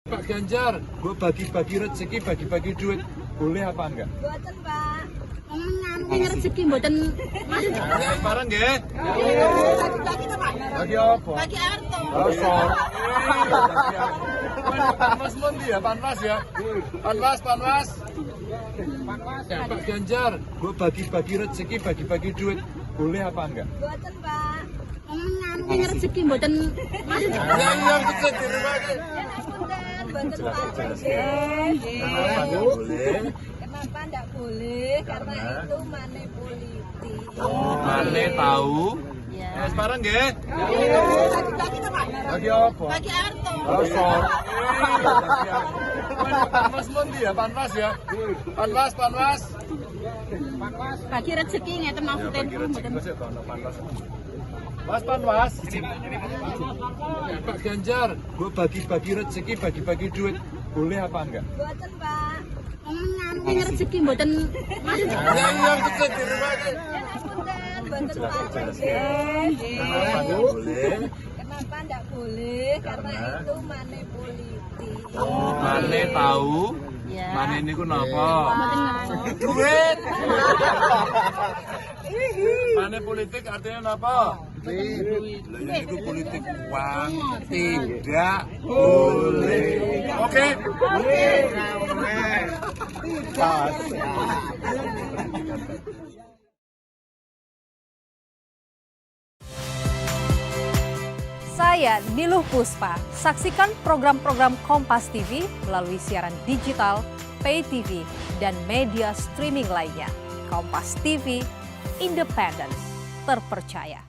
Pak Ganjar, gue bagi-bagi rezeki, bagi-bagi duit, boleh apa enggak? Buatan Pak, ngomong rezeki buatan Ya, bareng ya. bagi-bagi tuh Pak. Bagi apa? Bagi Arto. Oh, sorry. Panwas Mundi ya, Panwas ya. Panwas. Ya, Pak Ganjar, gue bagi-bagi rezeki, bagi-bagi duit, boleh apa enggak? Buatan Pak, ngomong rezeki buatan Ya, yang kecil di rumah ini. buatan Pak. Boleh. Kenapa enggak boleh? Karena itu money politik. Mane tahu? Ya, bareng ya. Bagi-bagi tuh Pak. Bagi apa? Bagi Arto. Oh, sorry. Panwas Mundi ya, Panwas ya. Panwas. Bagi rezeki ngeten maksudnya Bagi rezeki buatan. masih tahun Panwas. Panwas. Pak Ganjar, gue bagi-bagi rezeki, bagi-bagi duit, boleh apa enggak? Buatan Pak, ngomong rezeki buatan Ya, yang kecil di rumah ini. buatan Pak. Boleh. Kenapa enggak boleh? Karena itu money politik. Mane tahu? Mane ini ku napa? Duit. Mane politik artinya apa? Duit. Itu politik uang tidak boleh. Oke? Pas. Saya Niluh Puspa. Saksikan program-program Kompas TV melalui siaran digital, pay TV, dan media streaming lainnya. Kompas TV, independen, terpercaya.